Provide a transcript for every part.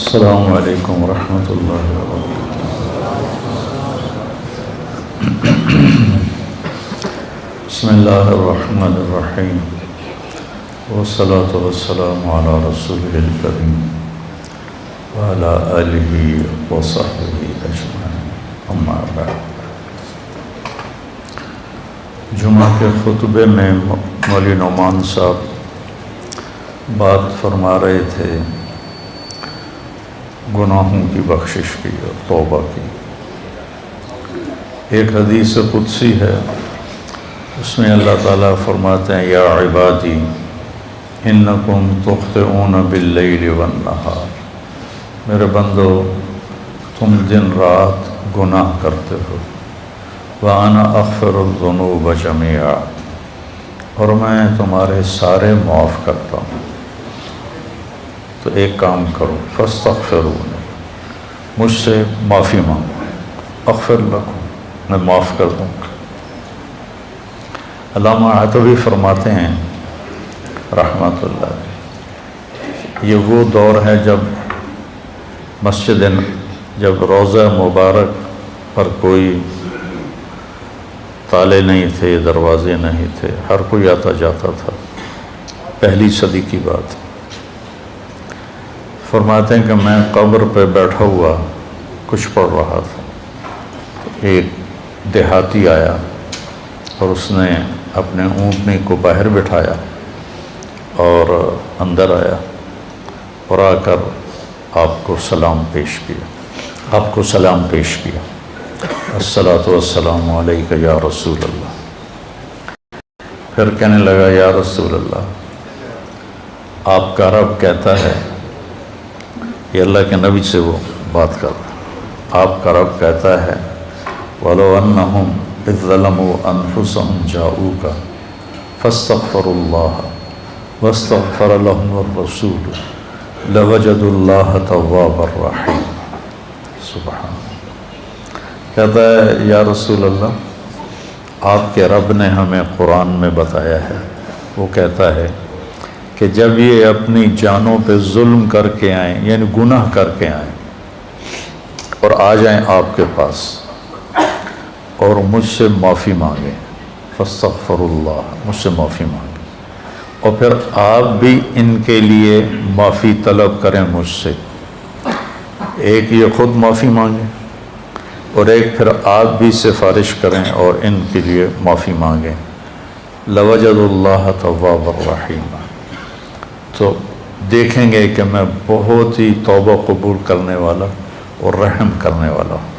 السلام علیکم ورحمۃ اللہ وبرکاتہ۔ بسم اللہ الرحمن الرحیم، والصلاة والسلام علی رسولہ الکریم وعلی آلہ وصحبہ اجمعین، اما بعد۔ جمعہ کے خطبے میں مولوی نعمان صاحب بات فرما رہے تھے گناہوں کی بخشش کی اور توبہ کی۔ ایک حدیث قدسی ہے، اس میں اللہ تعالیٰ فرماتے ہیں یا عبادی انکم تخطئون باللیل والنہار، میرے بندو تم دن رات گناہ کرتے ہو، وَأَنَا أَغْفِرُ الذُّنُوبَ جَمِيعًا، اور میں تمہارے سارے معاف کرتا ہوں۔ تو ایک کام کرو، فاستغفرونی، مجھ سے معافی مانگو، اغفر لکم، میں معاف کر دوں گا۔ علامہ عتوی فرماتے ہیں رحمۃ اللہ علیہ، یہ وہ دور ہے جب روضہ مبارک پر کوئی تالے نہیں تھے، دروازے نہیں تھے، ہر کوئی آتا جاتا تھا، پہلی صدی کی بات۔ فرماتے ہیں کہ میں قبر پہ بیٹھا ہوا کچھ پڑھ رہا تھا، ایک دیہاتی آیا اور اس نے اپنے اونٹنی کو باہر بٹھایا اور اندر آیا اور آ کر آپ کو سلام پیش کیا، الصلاۃ والسلام علیک یا رسول اللہ۔ پھر کہنے لگا یا رسول اللہ، آپ کا رب کہتا ہے، یہ اللہ کے نبی سے وہ بات کر رہا، آپ کا رب کہتا ہے وَلَوْ أَنَّهُمْ إِذْ ظَلَمُوا أَنفُسَهُمْ جَاءُوكَ فَاسْتَغْفَرُوا اللَّهَ وَاسْتَغْفَرَ لَهُمُ الرَّسُولُ لَوَجَدُوا اللَّهَ تَوَّابًا رَحِيمًا۔ سبحان اللہ، کہتا ہے یا رسول اللہ، آپ کے رب نے ہمیں قرآن میں بتایا ہے، وہ کہتا ہے کہ جب یہ اپنی جانوں پہ ظلم کر کے آئیں، یعنی گناہ کر کے آئیں اور آ جائیں آپ کے پاس اور مجھ سے معافی مانگیں، فاستغفر اللہ، مجھ سے معافی مانگیں، اور پھر آپ بھی ان کے لیے معافی طلب کریں مجھ سے، ایک یہ خود معافی مانگیں اور ایک پھر آپ بھی سفارش کریں اور ان کے لیے معافی مانگیں، لَوَجَدُوا اللَّهَ تَوَّابًا رَحِيمًا، تو دیکھیں گے کہ میں بہت ہی توبہ قبول کرنے والا اور رحم کرنے والا ہوں۔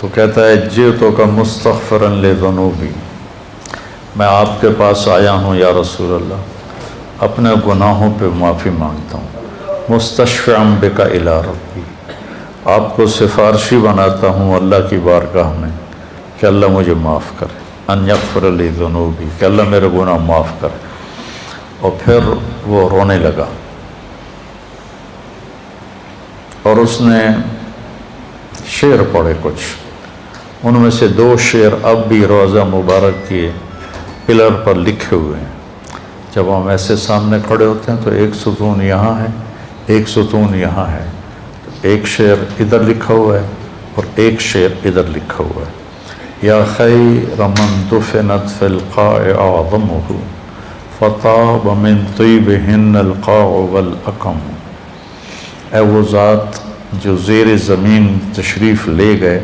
تو کہتا ہے جئتک مستغفرا لذنوبی، میں آپ کے پاس آیا ہوں یا رسول اللہ، اپنے گناہوں پہ معافی مانگتا ہوں، مستشفعا بک الی ربی، آپ کو سفارشی بناتا ہوں اللہ کی بارگاہ میں کہ اللہ مجھے معاف کرے، ان یغفر لی ذنوبی، کہ اللہ میرے گناہ معاف کرے۔ اور پھر وہ رونے لگا اور اس نے شعر پڑھے کچھ، ان میں سے 2 شعر اب بھی روضہ مبارک کے پلر پر لکھے ہوئے ہیں۔ جب ہم ایسے سامنے کھڑے ہوتے ہیں تو ایک ستون یہاں ہے، ایک ستون یہاں ہے، ایک شعر ادھر لکھا ہوا ہے اور ایک شعر ادھر لکھا ہوا ہے، یا خیر من دفنت فی القاع اعظمہ فطاب من طیبہن القاع والاکم، اے وہ ذات جو زیر زمین تشریف لے گئے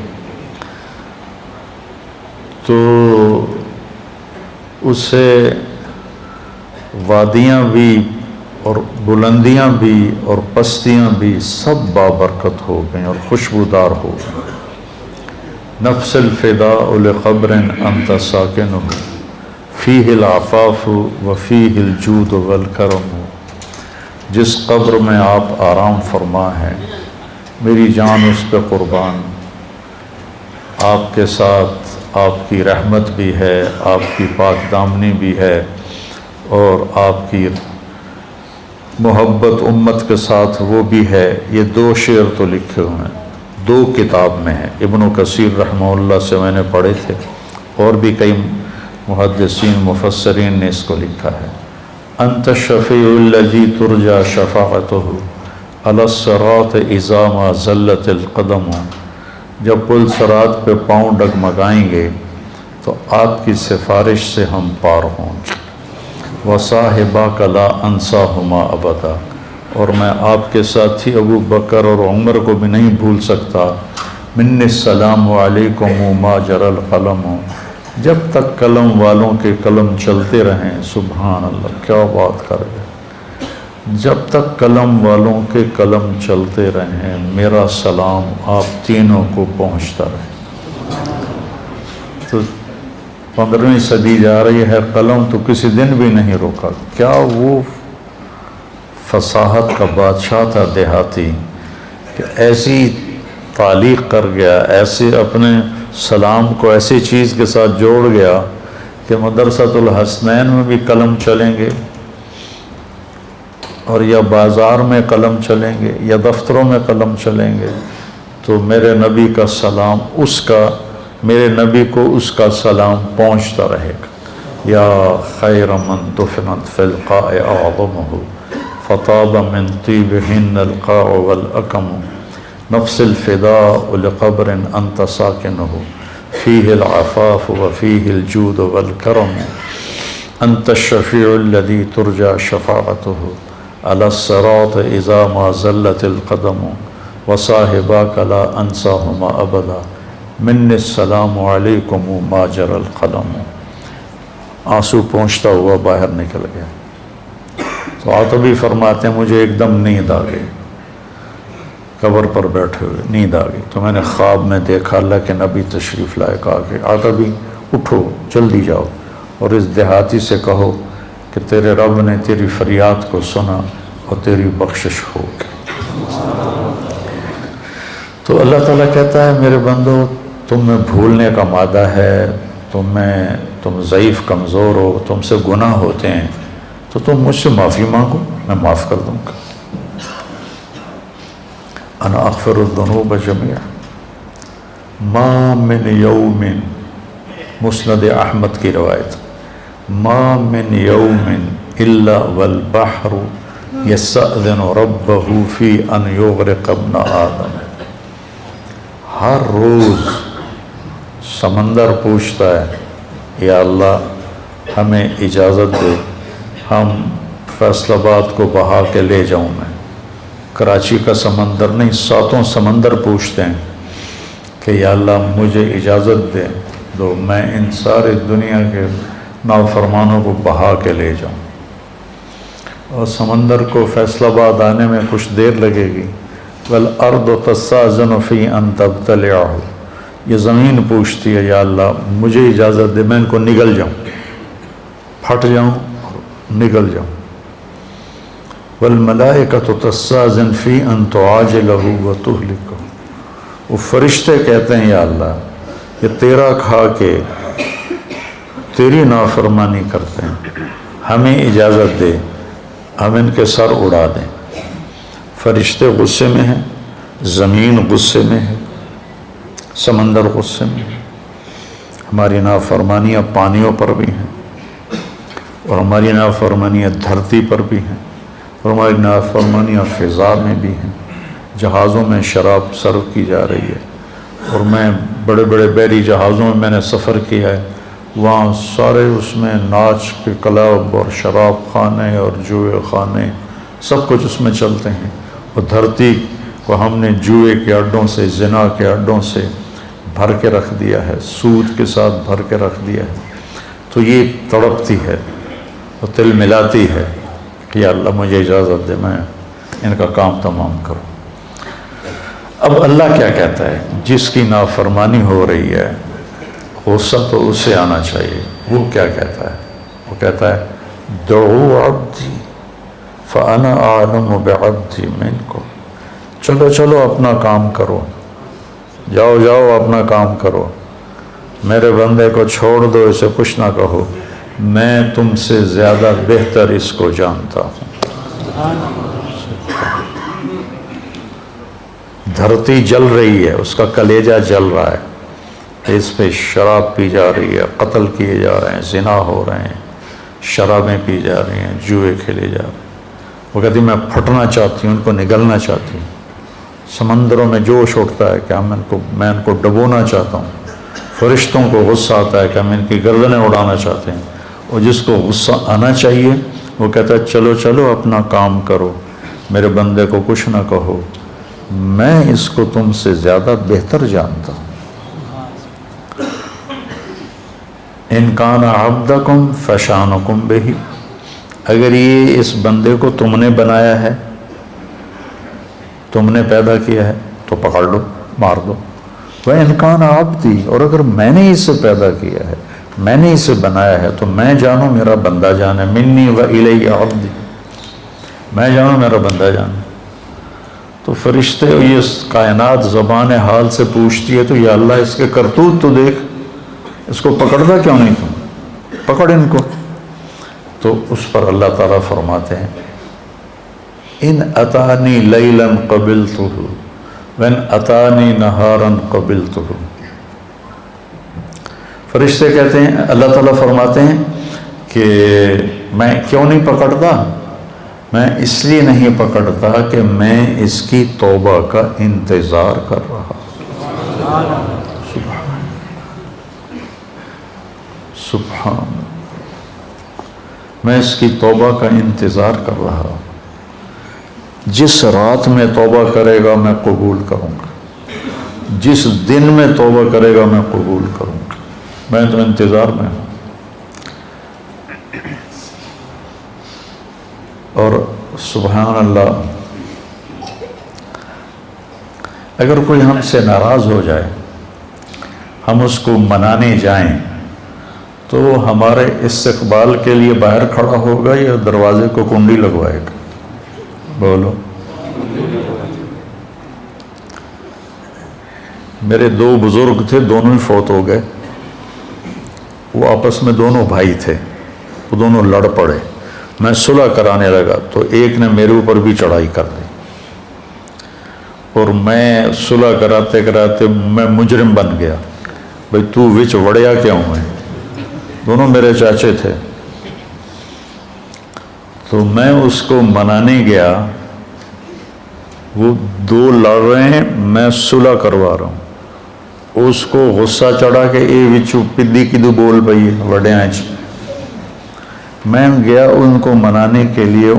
تو اسے وادیاں بھی اور بلندیاں بھی اور پستیاں بھی سب بابرکت ہو گئیں اور خوشبودار ہو گئیں۔ نفس الفداء لقبر انت ساکنہ فیہ العفاف وفیہ الجود والکرم، جس قبر میں آپ آرام فرما ہیں میری جان اس پہ قربان، آپ کے ساتھ آپ کی رحمت بھی ہے، آپ کی پاک دامنی بھی ہے، اور آپ کی محبت امت کے ساتھ وہ بھی ہے۔ یہ 2 شعر تو لکھے ہوئے ہیں، 2 کتاب میں ہیں، ابن کثیر رحمہ اللہ سے میں نے پڑھے تھے، اور بھی کئی محدثین مفسرین نے اس کو لکھا ہے۔ انت الشفیع الذی ترجى شفاعتہ علی الصراط اذا ما زلت القدم، جب پل صراط پہ پاؤں ڈگمگائیں گے تو آپ کی سفارش سے ہم پار ہوں گے۔ وصاحباک لا انساہما ابدا، اور میں آپ کے ساتھی ابو بکر اور عمر کو بھی نہیں بھول سکتا۔ من السلام علیکم ما جر القلم، جب تک قلم والوں کے قلم چلتے رہیں۔ سبحان اللہ، کیا بات کر گئے، جب تک قلم والوں کے قلم چلتے رہیں میرا سلام آپ تینوں کو پہنچتا رہے۔ تو 15ویں صدی جا رہی ہے، قلم تو کسی دن بھی نہیں روکا۔ کیا وہ فصاحت کا بادشاہ تھا دیہاتی کہ ایسی تعلیق کر گیا، ایسے اپنے سلام کو ایسی چیز کے ساتھ جوڑ گیا کہ مدرسۃ الحسنین میں بھی قلم چلیں گے، اور یا بازار میں قلم چلیں گے یا دفتروں میں قلم چلیں گے، تو میرے نبی کا سلام میرے نبی کو اس کا سلام پہنچتا رہے گا۔ یا خیر من دفنت فی القاع اعظمہ فطاب من طیبہن القاع والاکم، نفس الفداء لقبر انت ساکنہ فیہ العفاف وفیہ الجود والکرم، انت الشفیع الذی ترجى شفاعتہ علی الصراط اذا ما زلت القدم، وصاحباک لا انساہما ابدا، من السلام علیکم ما جر القلم۔ آنسو پہنچتا ہوا باہر نکل گیا۔ تو عاطبی فرماتے ہیں مجھے ایک دم نیند آ گئی، قبر پر بیٹھے ہوئے نیند آ گئی، تو میں نے خواب میں دیکھا اللہ کے نبی تشریف لائے، کہا کہ عاطبی اٹھو جلدی جاؤ اور اس دیہاتی سے کہو کہ تیرے رب نے تیری فریاد کو سنا اور تیری بخشش ہو گئی۔ تو اللہ تعالیٰ کہتا ہے میرے بندو تم میں بھولنے کا مادہ ہے، تم ضعیف کمزور ہو، تم سے گناہ ہوتے ہیں، تو تم مجھ سے معافی مانگو میں معاف کر دوں گا۔ انا اغفر الذنوب جميعا ما من یوم، مسند احمد کی روایت، ما من یوم الا والبحر یستأذن ربه فی ان یغرق ابن آدم، ہر روز سمندر پوچھتا ہے یا اللہ ہمیں اجازت دے، ہم فیصل آباد کو بہا کے لے جاؤں میں۔ کراچی کا سمندر نہیں، 7 سمندر پوچھتے ہیں کہ یا اللہ مجھے اجازت دے دو میں ان سارے دنیا کے نافرمانوں کو بہا کے لے جاؤں۔ اور سمندر کو فیصل آباد آنے میں کچھ دیر لگے گی۔ والارض تستأذن فی ان تبتلعہ، یہ زمین پوچھتی ہے یا اللہ مجھے اجازت دے میں ان کو نگل جاؤں، پھٹ جاؤں نگل جاؤں۔ والملائکۃ تستأذن فی ان تعاجلہ وتہلکہ، وہ فرشتے کہتے ہیں یا اللہ یہ تیرا کھا کے تیری نافرمانی کرتے ہیں، ہمیں اجازت دے ہم ان کے سر اڑا دیں۔ فرشتے غصے میں ہیں، زمین غصے میں ہے، سمندر غصے میں ہے، ہماری نافرمانیاں پانیوں پر بھی ہیں، اور ہماری نافرمانیاں دھرتی پر بھی ہیں، اور ہماری نافرمانیاں فضا میں بھی ہیں۔ جہازوں میں شراب سرو کی جا رہی ہے، اور میں بڑے بڑے بحری جہازوں میں نے سفر کیا ہے، وہاں سارے اس میں ناچ کے کلب اور شراب خانے اور جوئے خانے سب کچھ اس میں چلتے ہیں، اور دھرتی کو ہم نے جوئے کے اڈوں سے، زنا کے اڈوں سے بھر کے رکھ دیا ہے، سود کے ساتھ بھر کے رکھ دیا ہے۔ تو یہ تڑپتی ہے اور تل ملاتی ہے کہ یا اللہ مجھے اجازت دے میں ان کا کام تمام کروں۔ اب اللہ کیا کہتا ہے؟ جس کی نافرمانی ہو رہی ہے غصہ تو اسے آنا چاہیے۔ وہ کیا کہتا ہے؟ وہ کہتا ہے دعو عبدی فانا اعلم بعبدی منکم، چلو چلو اپنا کام کرو، جاؤ جاؤ اپنا کام کرو، میرے بندے کو چھوڑ دو، اسے کچھ نہ کہو، میں تم سے زیادہ بہتر اس کو جانتا ہوں۔ دھرتی جل رہی ہے، اس کا کلیجہ جل رہا ہے، اس پہ شراب پی جا رہی ہے، قتل کیے جا رہے ہیں، زنا ہو رہے ہیں، شرابیں پی جا رہی ہیں، جوئے کھیلے جا رہے ہیں، وہ کہتی میں پھٹنا چاہتی ہوں، ان کو نگلنا چاہتی ہوں، سمندروں میں جوش اٹھتا ہے کہ میں ان کو ڈبونا چاہتا ہوں، فرشتوں کو غصہ آتا ہے کہ ہم ان کی گردنیں اڑانا چاہتے ہیں، اور جس کو غصہ آنا چاہیے وہ کہتا ہے چلو چلو اپنا کام کرو، میرے بندے کو کچھ نہ کہو، میں اس کو تم سے زیادہ بہتر جانتا ہوں۔ ان کان عبدکم فشانکم بہ، اگر یہ اس بندے کو تم نے بنایا ہے، تم نے پیدا کیا ہے تو پکڑ لو، مار دو۔ وَإِنْ كَانَ عَبْدِي، اور اگر میں نے اسے پیدا کیا ہے، میں نے اسے بنایا ہے تو میں جانوں میرا بندہ جانے، منی وَإِلَيَّ عَبْدِي، میں جانوں میرا بندہ جانے۔ تو فرشتے یہ کائنات زبان حال سے پوچھتی ہے تو یا اللہ اس کے کرتوت تو دیکھ، اس کو پکڑتا کیوں نہیں تم، پکڑ ان کو۔ تو اس پر اللہ تعالیٰ فرماتے ہیں ان اتانی لیلا قبلتہ وان اتانی نہارا قبلتہ۔ فرشتے کہتے ہیں، اللہ تعالیٰ فرماتے ہیں کہ میں کیوں نہیں پکڑتا، میں اس لیے نہیں پکڑتا کہ میں اس کی توبہ کا انتظار کر رہا۔ سبحان، میں اس کی توبہ کا انتظار کر رہا۔ جس رات میں توبہ کرے گا میں قبول کروں گا، جس دن میں توبہ کرے گا میں قبول کروں گا، میں تو انتظار میں ہوں۔ اور سبحان اللہ، اگر کوئی ہم سے ناراض ہو جائے، ہم اس کو منانے جائیں تو ہمارے استقبال کے لیے باہر کھڑا ہوگا یا دروازے کو کنڈی لگوائے گا؟ بولو۔ میرے دو بزرگ تھے، دونوں ہی فوت ہو گئے، وہ آپس میں دونوں بھائی تھے، وہ دونوں لڑ پڑے، میں صلح کرانے لگا تو ایک نے میرے اوپر بھی چڑھائی کر دی، اور میں صلح کراتے کراتے میں مجرم بن گیا، بھئی تو وچ وڑیا کیوں ہے؟ دونوں میرے چاچے تھے۔ تو میں اس کو منانے گیا، وہ دو لڑ رہے ہیں، میں صلح کروا رہا ہوں، اس کو غصہ چڑھا کہ اے وچو پدی کدو بول پئی وڈیاں چ۔ میں گیا ان کو منانے کے لیے،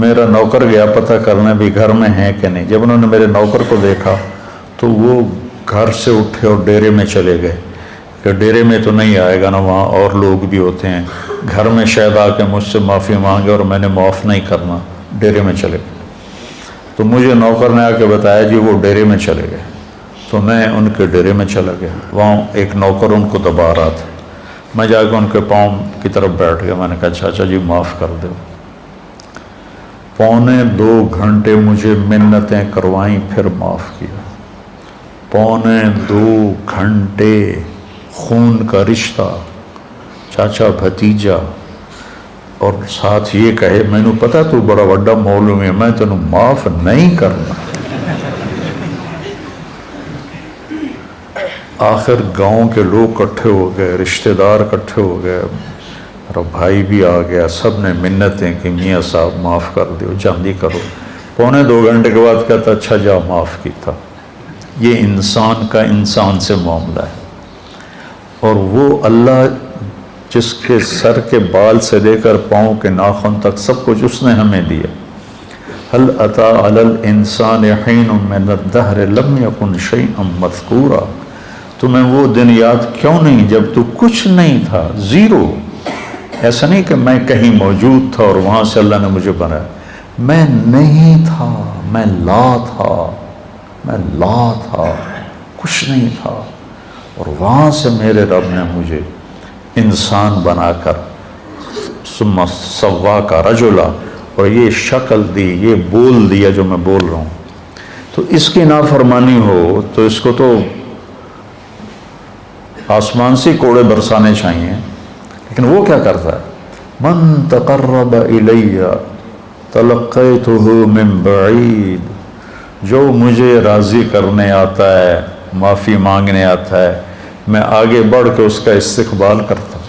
میرا نوکر گیا پتہ کرنا بھی گھر میں ہیں کہ نہیں۔ جب انہوں نے میرے نوکر کو دیکھا تو وہ گھر سے اٹھے اور ڈیرے میں چلے گئے کہ ڈیرے میں تو نہیں آئے گا نا، وہاں اور لوگ بھی ہوتے ہیں، گھر میں شاید آ کے مجھ سے معافی مانگے اور میں نے معاف نہیں کرنا، ڈیرے میں چلے گئے۔ تو مجھے نوکر نے آ کے بتایا جی وہ ڈیرے میں چلے گئے، تو میں ان کے ڈیرے میں چلا گیا، وہاں ایک نوکر ان کو دبا رہا تھا، میں جا کے ان کے پاؤں کی طرف بیٹھ گیا، میں نے کہا چاچا جی معاف کر دو۔ 2.25 گھنٹے مجھے منتیں کروائیں، پھر معاف کیا۔ 2.25 گھنٹے خون کا رشتہ، چاچا بھتیجا، اور ساتھ یہ کہے میں نے پتا تو بڑا وڈا مولوی ہے، میں تینوں معاف نہیں کرنا۔ آخر گاؤں کے لوگ کٹھے ہو گئے، رشتہ دار کٹھے ہو گئے، میرا بھائی بھی آ گیا، سب نے منتیں کہ میاں صاحب معاف کر دیو، جلدی کرو۔ 2.25 گھنٹے کے بعد کہتا اچھا جا معاف کیتا۔ یہ انسان کا انسان سے معاملہ ہے، اور وہ اللہ جس کے سر کے بال سے لے کر پاؤں کے ناخن تک سب کچھ اس نے ہمیں دیا۔ هل اتى على الانسان حين من الدهر لم يكن شيئا مذكورا، تمہیں وہ دن یاد کیوں نہیں جب تو کچھ نہیں تھا، زیرو۔ ایسا نہیں کہ میں کہیں موجود تھا اور وہاں سے اللہ نے مجھے بنایا، میں نہیں تھا، میں لا تھا، میں لا تھا، کچھ نہیں تھا، اور وہاں سے میرے رب نے مجھے انسان بنا کر ثم سواک رجلا، اور یہ شکل دی، یہ بول دیا جو میں بول رہا ہوں۔ تو اس کی نافرمانی ہو تو اس کو تو آسمان سے کوڑے برسانے چاہیے، لیکن وہ کیا کرتا ہے؟ من تقرب الی تلقیتہ من بعید، جو مجھے راضی کرنے آتا ہے، معافی مانگنے آتا ہے، میں آگے بڑھ کے اس کا استقبال کرتا ہوں۔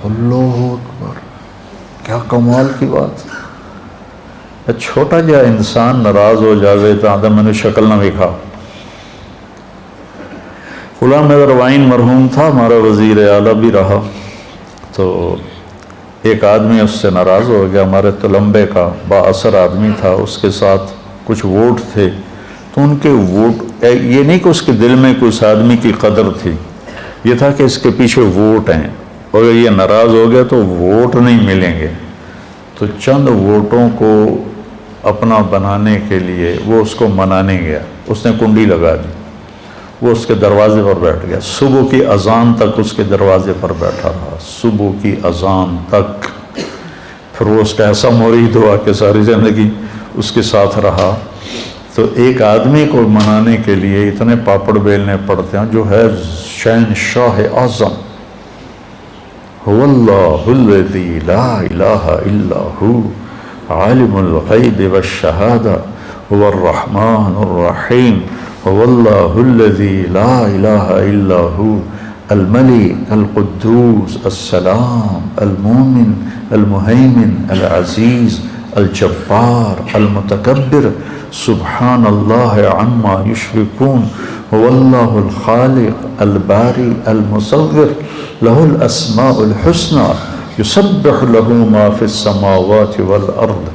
اللہ اکبر، کیا کمال کی بات! چھوٹا جا انسان ناراض ہو جاوے تو آدھا میں نے شکل نہ وکھا۔ غلام حیدر وائن مرحوم تھا، ہمارا وزیر اعلیٰ بھی رہا، تو ایک آدمی اس سے ناراض ہو گیا، ہمارے تلمبے کا با اثر آدمی تھا، اس کے ساتھ کچھ ووٹ تھے، تو ان کے ووٹ، یہ نہیں کہ اس کے دل میں کوئی اس آدمی کی قدر تھی، یہ تھا کہ اس کے پیچھے ووٹ ہیں، اور یہ ناراض ہو گیا تو ووٹ نہیں ملیں گے، تو چند ووٹوں کو اپنا بنانے کے لیے وہ اس کو منانے گیا، اس نے کنڈی لگا دی، وہ اس کے دروازے پر بیٹھ گیا، صبح کی اذان تک اس کے دروازے پر بیٹھا رہا، صبح کی اذان تک، پھر وہ اس کا ایسا مرید ہوا کہ ساری زندگی اس کے ساتھ رہا۔ تو ایک آدمی کو منانے کے لیے اتنے پاپڑ بیلنے پڑتے ہیں، جو ہے شہنشاہ اعظم، هو اللہ الذی لا الہ الا ہو عالم الغیب والشہادہ هو الرحمن الرحیم هو اللہ الذی لا الہ الا ہو الملک القدوس السلام المومن المہیمن العزیز الجبار المتکبر سبحان اللہ عما یشرکون هو اللہ الخالق الباری المصور له الاسماء الحسنى يسبح له ما في السماوات والارض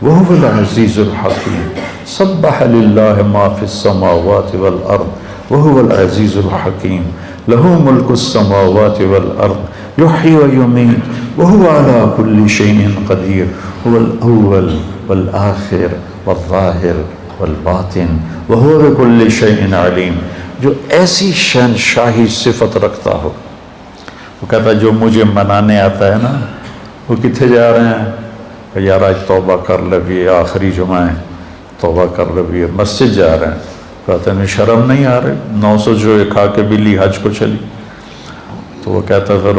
وهو العزيز الحكيم سبح لله ما في السماوات والارض وهو العزيز الحكيم له ملك السماوات والارض يحيي ويميت وهو على كل شيء قدير هو الاول والآخر والظاہر والباطن وهو بكل شيء علیم۔ جو ایسی شہنشاہی صفت رکھتا ہو، وہ کہتا ہے جو مجھے منانے آتا ہے نا، وہ کتنے جا رہے ہیں کہ یار آج توبہ کر لگی، آخری جمعہ ہے، توبہ کر لگی، مسجد جا رہے ہیں، کہتے ہیں شرم نہیں آ رہے، 900 جو کھا کے بلی حج کو چلی، تو وہ کہتا ہے پھر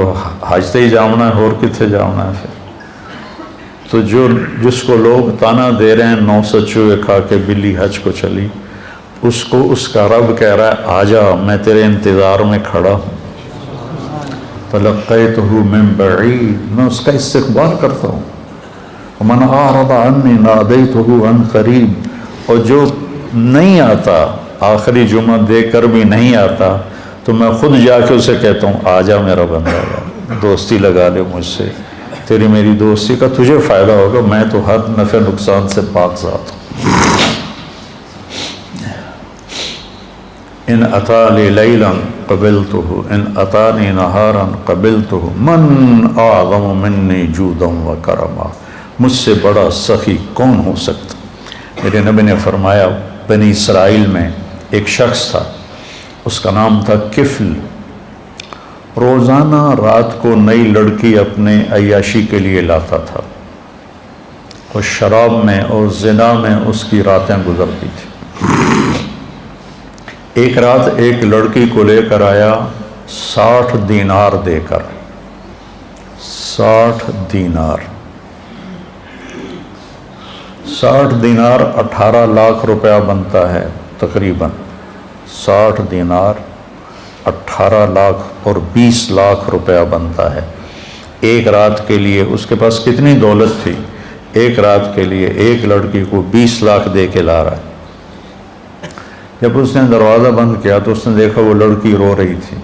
حج تے ہی جاؤنا ہے، اور کتنے جاؤنا ہے پھر۔ تو جس کو لوگ تانا دے رہے ہیں 900 چوہے کھا کے بلی حج کو چلی، اس کو اس کا رب کہہ رہا ہے آجا، میں تیرے انتظار میں کھڑا ہوں، فلقیتہ من بعید، میں اس کا استقبال کرتا ہوں، ومن اعرض عنی نادیتہ عن قریب، اور جو نہیں آتا، آخری جمعہ دے کر بھی نہیں آتا، تو میں خود جا کے اسے کہتا ہوں آجا میرا بندہ، دوستی لگا لے مجھ سے، تیری میری دوستی کا تجھے فائدہ ہوگا، میں تو ہر نفع نقصان سے پاک ذات ہوں۔ ان اتالی لیلا قبلتہ ان اتانی نہارا قبلتہ من اعظم منی جودا و کرما، مجھ سے بڑا سخی کون ہو سکتا۔ میرے نبی نے فرمایا بنی اسرائیل میں ایک شخص تھا، اس کا نام تھا کفل، روزانہ رات کو نئی لڑکی اپنے عیاشی کے لیے لاتا تھا، اور شراب میں اور زنا میں اس کی راتیں گزرتی تھی۔ ایک رات ایک لڑکی کو لے کر آیا 60 دینار دے کر، 60 دینار 60 دینار 18 لاکھ روپیہ بنتا ہے تقریباً، 60 دینار 18 لاکھ اور 20 لاکھ روپیہ بنتا ہے ایک رات کے لیے۔ اس کے پاس کتنی دولت تھی، ایک رات کے لیے ایک لڑکی کو 20 لاکھ دے کے لا رہا ہے۔ جب اس نے دروازہ بند کیا تو اس نے دیکھا وہ لڑکی رو رہی تھی،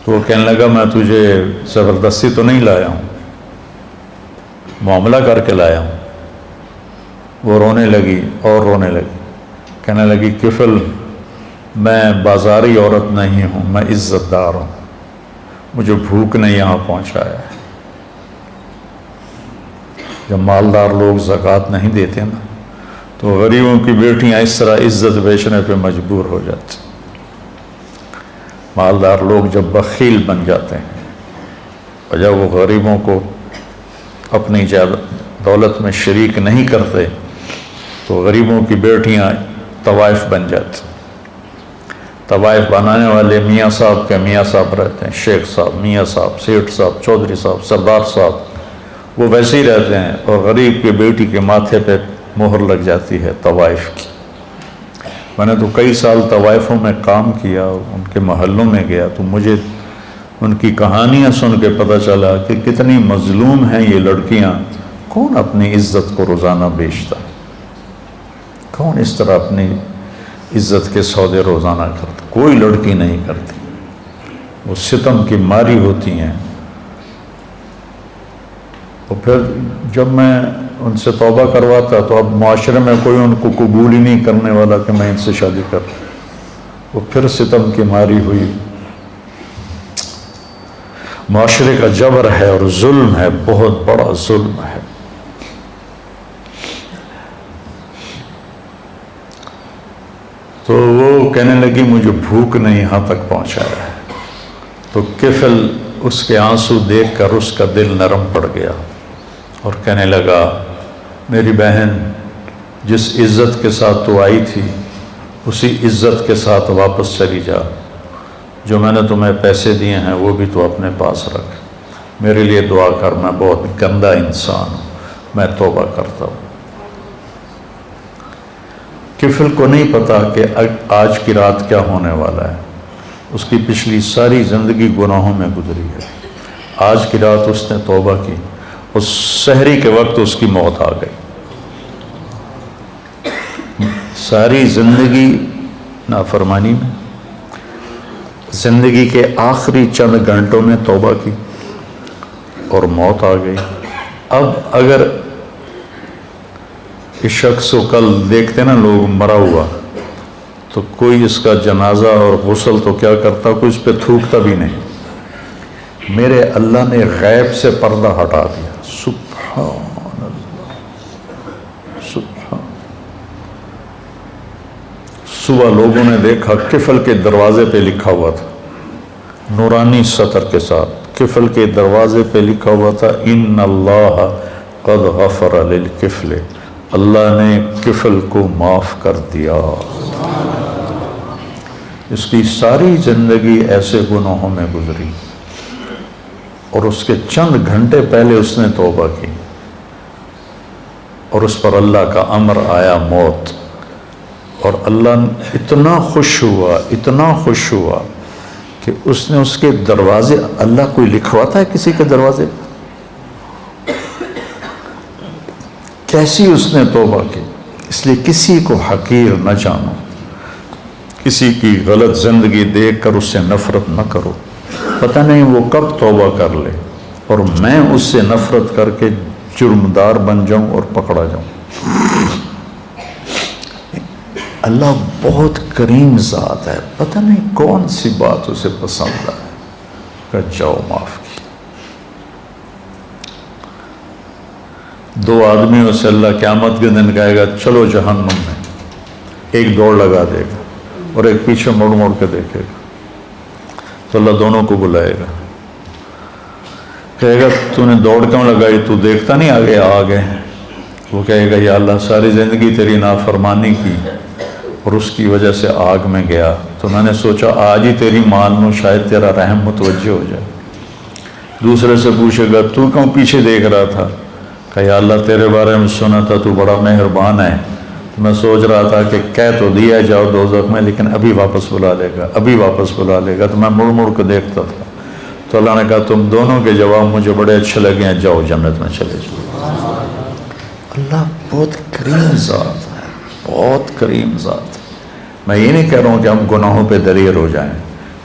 تو وہ کہنے لگا میں تجھے زبردستی تو نہیں لایا ہوں، معاملہ کر کے لایا ہوں۔ وہ رونے لگی اور رونے لگی، کہنے لگی کفل میں بازاری عورت نہیں ہوں، میں عزت دار ہوں، مجھے بھوک نے یہاں پہنچایا ہے۔ جب مالدار لوگ زکوٰۃ نہیں دیتے نا تو غریبوں کی بیٹیاں اس طرح عزت بیچنے پہ مجبور ہو جاتی۔ مالدار لوگ جب بخیل بن جاتے ہیں اور جب وہ غریبوں کو اپنی دولت میں شریک نہیں کرتے تو غریبوں کی بیٹیاں طوائف بن جاتی۔ طوائف بنانے والے میاں صاحب کے میاں صاحب رہتے ہیں، شیخ صاحب، میاں صاحب، سیٹھ صاحب، چودھری صاحب، سردار صاحب، وہ ویسے ہی رہتے ہیں، اور غریب کی بیٹی کے ماتھے پہ مہر لگ جاتی ہے طوائف کی۔ میں نے تو کئی سال طوائفوں میں کام کیا، ان کے محلوں میں گیا تو مجھے ان کی کہانیاں سن کے پتہ چلا کہ کتنی مظلوم ہیں یہ لڑکیاں، کون اپنی عزت کو روزانہ بیچتا؟ کون اس طرح اپنی عزت کے سودے روزانہ کرتا؟ کوئی لڑکی نہیں کرتی، وہ ستم کی ماری ہوتی ہیں۔ اور پھر جب میں ان سے توبہ کرواتا تو اب معاشرے میں کوئی ان کو قبول ہی نہیں کرنے والا کہ میں ان سے شادی کروں، وہ پھر ستم کی ماری ہوئی۔ معاشرے کا جبر ہے اور ظلم ہے، بہت بڑا ظلم ہے۔ تو وہ کہنے لگی مجھے بھوک نے یہاں تک پہنچایا ہے۔ تو کفل اس کے آنسو دیکھ کر اس کا دل نرم پڑ گیا اور کہنے لگا میری بہن، جس عزت کے ساتھ تو آئی تھی اسی عزت کے ساتھ واپس چلی جا، جو میں نے تمہیں پیسے دیے ہیں وہ بھی تو اپنے پاس رکھ، میرے لیے دعا کر، میں بہت گندا انسان ہوں، میں توبہ کرتا ہوں۔ کفل کو نہیں پتا کہ آج کی رات کیا ہونے والا ہے، اس کی پچھلی ساری زندگی گناہوں میں گزری ہے۔ آج کی رات اس نے توبہ کی، اس سحری کے وقت اس کی موت آ گئی۔ ساری زندگی نافرمانی میں، زندگی کے آخری چند گھنٹوں میں توبہ کی اور موت آ گئی۔ اب اگر اس شخص کو کل دیکھتے نا لوگ مرا ہوا، تو کوئی اس کا جنازہ اور غسل تو کیا کرتا، کوئی اس پہ تھوکتا بھی نہیں۔ میرے اللہ نے غیب سے پردہ ہٹا دیا، سبحان اللہ، سبحان۔ صبح لوگوں نے دیکھا کفل کے دروازے پہ لکھا ہوا تھا، نورانی سطر کے ساتھ کفل کے دروازے پہ لکھا ہوا تھا ان اللہ قد غفر للکفل، اللہ نے کفل کو معاف کر دیا۔ اس کی ساری زندگی ایسے گناہوں میں گزری اور اس کے چند گھنٹے پہلے اس نے توبہ کی اور اس پر اللہ کا امر آیا موت، اور اللہ اتنا خوش ہوا، اتنا خوش ہوا کہ اس نے اس کے دروازے، اللہ کوئی لکھواتا ہے کسی کے دروازے؟ کیسی اس نے توبہ کی۔ اس لیے کسی کو حقیر نہ جانو، کسی کی غلط زندگی دیکھ کر اس سے نفرت نہ کرو، پتہ نہیں وہ کب توبہ کر لے اور میں اس سے نفرت کر کے جرمدار بن جاؤں اور پکڑا جاؤں۔ اللہ بہت کریم ذات ہے، پتہ نہیں کون سی بات اسے پسند ہے کہ جاؤ معاف کی۔ دو آدمیوں سے اللہ قیامت کے دن کہے گا چلو جہنم میں، ایک دوڑ لگا دے گا اور ایک پیچھے مڑ مڑ کے دیکھے گا، تو اللہ دونوں کو بلائے گا، کہے گا تو نے دوڑ کیوں لگائی، تو دیکھتا نہیں آگے آگے؟ وہ کہے گا یا اللہ ساری زندگی تیری نافرمانی کی اور اس کی وجہ سے آگ میں گیا، تو میں نے سوچا آج ہی تیری مان لوں، شاید تیرا رحم متوجہ ہو جائے۔ دوسرے سے پوچھے گا تو کیوں پیچھے دیکھ رہا تھا، کہ یا اللہ تیرے بارے میں سنا تھا تو بڑا مہربان ہے، تو میں سوچ رہا تھا کہ کہہ تو دیا جاؤ دوزخ میں لیکن ابھی واپس بلا لے گا، ابھی واپس بلا لے گا، تو میں مڑ مڑ کے دیکھتا تھا۔ تو اللہ نے کہا تم دونوں کے جواب مجھے بڑے اچھے لگے ہیں، جاؤ جنت میں چلے جاؤ۔ اللہ بہت کریم ذات ہے، بہت کریم ذات ہے۔ میں یہ نہیں کہہ رہا ہوں کہ ہم گناہوں پہ دلیر ہو جائیں،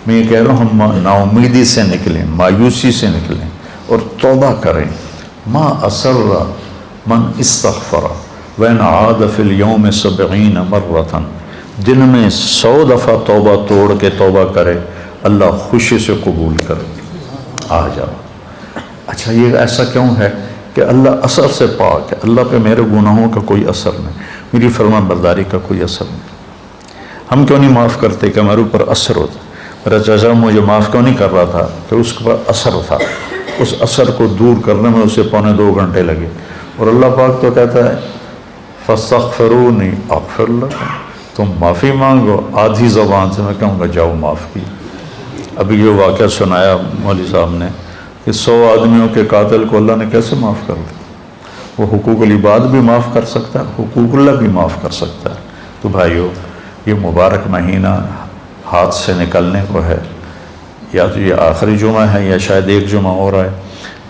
میں یہ کہہ رہا ہوں ہم نا امیدی سے نکلیں، مایوسی سے نکلیں اور توبہ کریں۔ ما اسر من استغفر وین عاد فی اليوم 70 مرۃ، دن میں 100 دفعہ توبہ توڑ کے توبہ کرے، اللہ خوشی سے قبول کرے۔ آ جاؤ۔ اچھا یہ ایسا کیوں ہے کہ اللہ اثر سے پاک ہے، اللہ پہ میرے گناہوں کا کوئی اثر نہیں، میری فرما برداری کا کوئی اثر نہیں۔ ہم کیوں نہیں معاف کرتے کہ ہمارے اوپر اثر ہوتا؟ میرا چاچا مجھے معاف کیوں نہیں کر رہا تھا کہ اس کے اوپر اثر تھا، اس اثر کو دور کرنے میں اسے 2.25 گھنٹے لگے، اور اللہ پاک تو کہتا ہے فاستغفرونی اغفر لکم، تم معافی مانگو۔ آدھی زبان سے میں کہوں گا جاؤ معاف کی۔ ابھی یہ واقعہ سنایا مولوی صاحب نے کہ 100 آدمیوں کے قاتل کو اللہ نے کیسے معاف کر دیا۔ وہ حقوق العباد بھی معاف کر سکتا ہے، حقوق اللہ بھی معاف کر سکتا ہے۔ تو بھائیو یہ مبارک مہینہ ہاتھ سے نکلنے کو ہے، یا تو یہ آخری جمعہ ہے یا شاید ایک جمعہ اور ہے،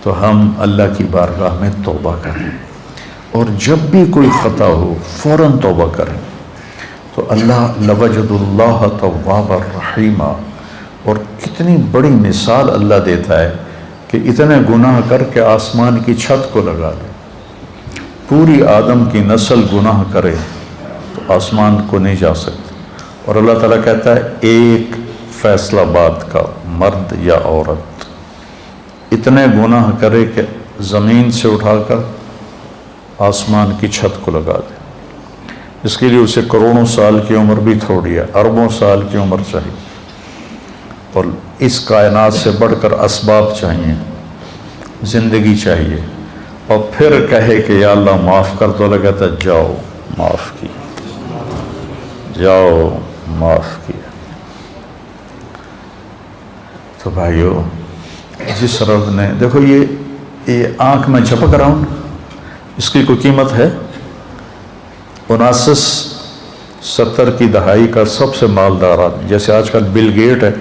تو ہم اللہ کی بارگاہ میں توبہ کریں۔ اور جب بھی کوئی خطا ہو فوراً توبہ کریں تو اللہ لوجد اللہ توابا رحیما. اور کتنی بڑی مثال اللہ دیتا ہے کہ اتنے گناہ کر کے آسمان کی چھت کو لگا دے. پوری آدم کی نسل گناہ کرے تو آسمان کو نہیں جا سکتے. اور اللہ تعالیٰ کہتا ہے ایک فیصلہ باد کا مرد یا عورت اتنے گناہ کرے کہ زمین سے اٹھا کر آسمان کی چھت کو لگا دے. اس کے لیے اسے کروڑوں سال کی عمر بھی تھوڑی ہے، اربوں سال کی عمر چاہیے. اور اس کائنات سے بڑھ کر اسباب چاہیے، زندگی چاہیے. اور پھر کہے کہ یا اللہ معاف کر تو اللہ کہتا ہے جاؤ معاف کیا، جاؤ معاف کیا. تو بھائیو جس رب نے دیکھو یہ آنکھ میں جھپک رہا ہوں، اس کی کوئی قیمت ہے؟ 1970 کی دہائی کا سب سے مالدار آدمی، جیسے آج کل بل گیٹ ہے،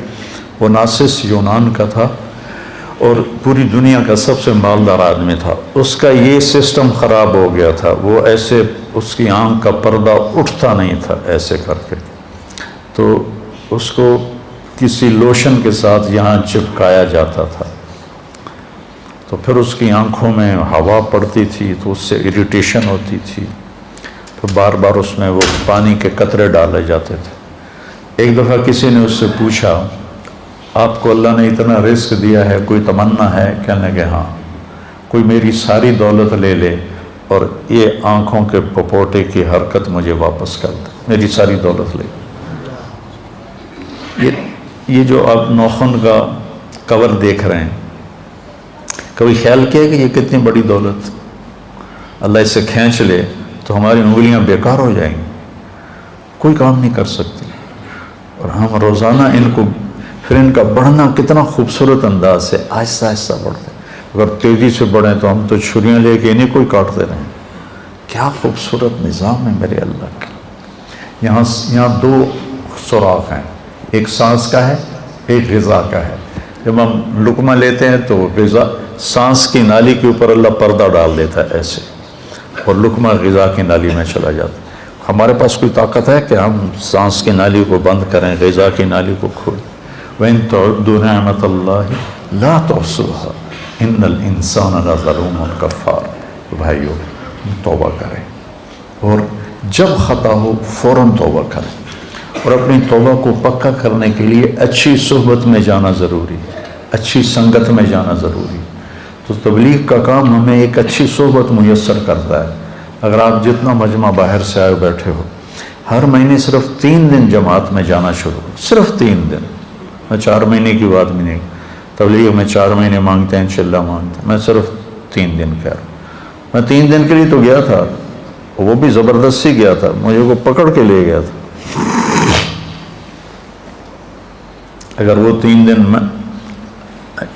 19 یونان کا تھا اور پوری دنیا کا سب سے مالدار آدمی تھا. اس کا یہ سسٹم خراب ہو گیا تھا، وہ ایسے اس کی آنکھ کا پردہ اٹھتا نہیں تھا ایسے کر کے. تو اس کو کسی لوشن کے ساتھ یہاں چپکایا جاتا تھا. تو پھر اس کی آنکھوں میں ہوا پڑتی تھی تو اس سے اریٹیشن ہوتی تھی. تو بار بار اس میں وہ پانی کے قطرے ڈالے جاتے تھے. ایک دفعہ کسی نے اس سے پوچھا آپ کو اللہ نے اتنا رزق دیا ہے، کوئی تمنا ہے؟ کہنے لگے ہاں، کوئی میری ساری دولت لے لے اور یہ آنکھوں کے پپوٹے کی حرکت مجھے واپس کر دے، میری ساری دولت لے. یہ جو آپ نوخن کا کور دیکھ رہے ہیں، کبھی خیال کیا کہ یہ کتنی بڑی دولت، اللہ اسے کھینچ لے تو ہماری انگلیاں بیکار ہو جائیں گی، کوئی کام نہیں کر سکتی. اور ہم روزانہ ان کو پھر ان کا بڑھنا کتنا خوبصورت انداز سے آہستہ آہستہ بڑھتے. اگر تیزی سے بڑھیں تو ہم تو چھریاں لے کے انہیں کوئی کاٹتے رہیں. کیا خوبصورت نظام ہے میرے اللہ کا. یہاں 2 سوراخ ہیں، ایک سانس کا ہے، ایک غذا کا ہے. جب ہم لقمہ لیتے ہیں تو غذا سانس کی نالی کے اوپر اللہ پردہ ڈال دیتا ہے ایسے، اور لقمہ غذا کی نالی میں چلا جاتا ہے. ہمارے پاس کوئی طاقت ہے کہ ہم سانس کی نالی کو بند کریں، غذا کی نالی کو کھولیں؟ وَإِن تَعُدُّوا نِعْمَةَ اللَّهِ لَا تُحْصُوهَا إِنَّ الْإِنسَانَ لَظَلُومٌ كَفَّارٌ. بھائیو توبہ کریں، اور جب خطا ہو فوراً توبہ کریں. اور اپنی توبہ کو پکا کرنے کے لیے اچھی صحبت میں جانا ضروری ہے، اچھی سنگت میں جانا ضروری ہے. تو تبلیغ کا کام ہمیں ایک اچھی صحبت میسر کرتا ہے. اگر آپ جتنا مجمع باہر سے آئے بیٹھے ہو، ہر مہینے صرف 3 دن جماعت میں جانا شروع، صرف 3 دن. میں 4 مہینے کی بات بھی نہیں، تبلیغ میں 4 مہینے مانگتے ہیں، انشاءاللہ مانگتے ہیں. میں صرف 3 دن کہہ رہا ہوں. میں 3 دن کے لیے تو گیا تھا، وہ بھی زبردستی گیا تھا، مجھے وہ پکڑ کے لے گیا تھا. اگر وہ 3 دن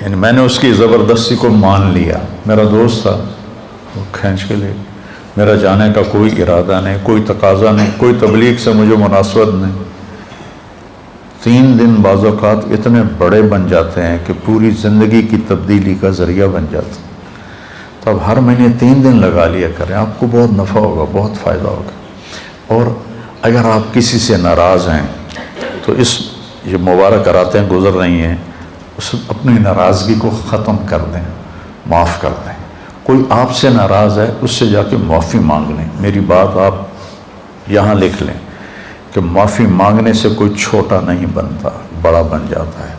یعنی میں نے اس کی زبردستی کو مان لیا، میرا دوست تھا، وہ کھینچ کے لے. میرا جانے کا کوئی ارادہ نہیں، کوئی تقاضا نہیں، کوئی تبلیغ سے مجھے مناسبت نہیں. 3 دن بعض اوقات اتنے بڑے بن جاتے ہیں کہ پوری زندگی کی تبدیلی کا ذریعہ بن جاتے ہیں. تو اب ہر مہینے 3 دن لگا لیا کریں، آپ کو بہت نفع ہوگا، بہت فائدہ ہوگا. اور اگر آپ کسی سے ناراض ہیں تو یہ مبارک راتیں گزر رہی ہیں، اپنی ناراضگی کو ختم کر دیں، معاف کر دیں. کوئی آپ سے ناراض ہے اس سے جا کے معافی مانگ لیں. میری بات آپ یہاں لکھ لیں کہ معافی مانگنے سے کوئی چھوٹا نہیں بنتا، بڑا بن جاتا ہے.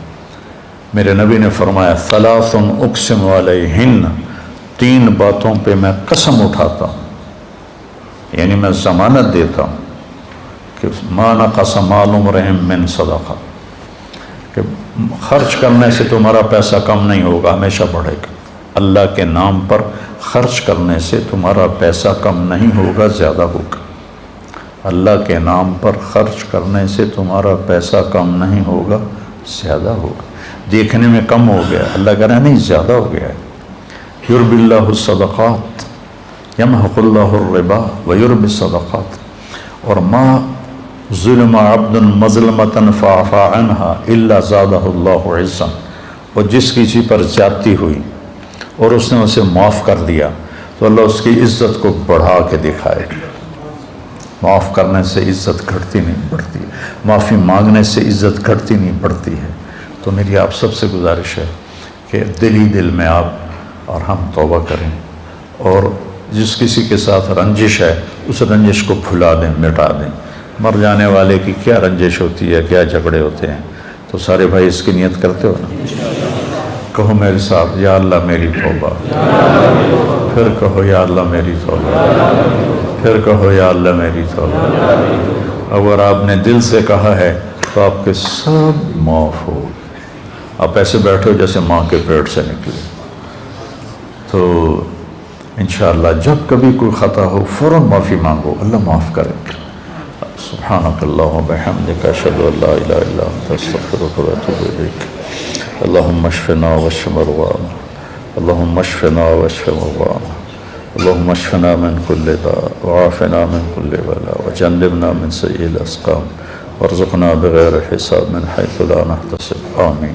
میرے نبی نے فرمایا ثلاث اقسم علیہن، 3 باتوں پہ میں قسم اٹھاتا ہوں، یعنی میں ضمانت دیتا ہوں کہ ما نقص مال امرئ من صدقہ، کہ خرچ کرنے سے تمہارا پیسہ کم نہیں ہوگا، ہمیشہ بڑھے گا. اللہ کے نام پر خرچ کرنے سے تمہارا پیسہ کم نہیں ہوگا، زیادہ ہوگا. اللہ کے نام پر خرچ کرنے سے تمہارا پیسہ کم نہیں ہوگا، زیادہ ہوگا. دیکھنے میں کم ہو گیا، اللہ کہہ رہا ہے نہیں زیادہ ہو گیا ہے. یربی اللہ الصدقات یمحق اللہ الربا ویربی الصدقات. اور ما ظلم عبد مظلمۃ فعفا عنہا الا زادہ اللہ عزا. اور جس کسی پر زیادتی ہوئی اور اس نے اسے معاف کر دیا تو اللہ اس کی عزت کو بڑھا کے دکھائے گا۔ معاف کرنے سے عزت گھٹتی نہیں بڑھتی، معافی مانگنے سے عزت گھٹتی نہیں بڑھتی ہے۔ تو میری آپ سب سے گزارش ہے کہ دل میں آپ اور ہم توبہ کریں، اور جس کسی کے ساتھ رنجش ہے اس رنجش کو بھلا دیں، مٹا دیں۔ مر جانے والے کی کیا رنجش ہوتی ہے، کیا جھگڑے ہوتے ہیں، تو سارے بھائی اس کی نیت کرتے ہو نا؟ کہو میرے ساتھ، یا اللہ میری توبہ، پھر کہو یا اللہ میری توبہ، پھر کہو یا اللہ میری توبہ۔ اگر آپ نے دل سے کہا ہے تو آپ کے سب معاف ہو۔ آپ ایسے بیٹھو جیسے ماں کے پیٹ سے نکلے۔ تو انشاءاللہ جب کبھی کوئی خطا ہو فوراً معافی مانگو، اللہ معاف کرے گا۔ سبحانک اللہم و بحمدک، اشہد ان لا الہ الا انت، استغفرک و اتوب الیک۔ اللہم اشفنا واشف مرضانا، اللہم اشفنا واشف مرضانا، اللہم اشفنا من کل داء وعافنا من کل بلاء وجنبنا من سیئ الاسقام وارزقنا بغیر حساب من حیث لا نحتسب، آمین۔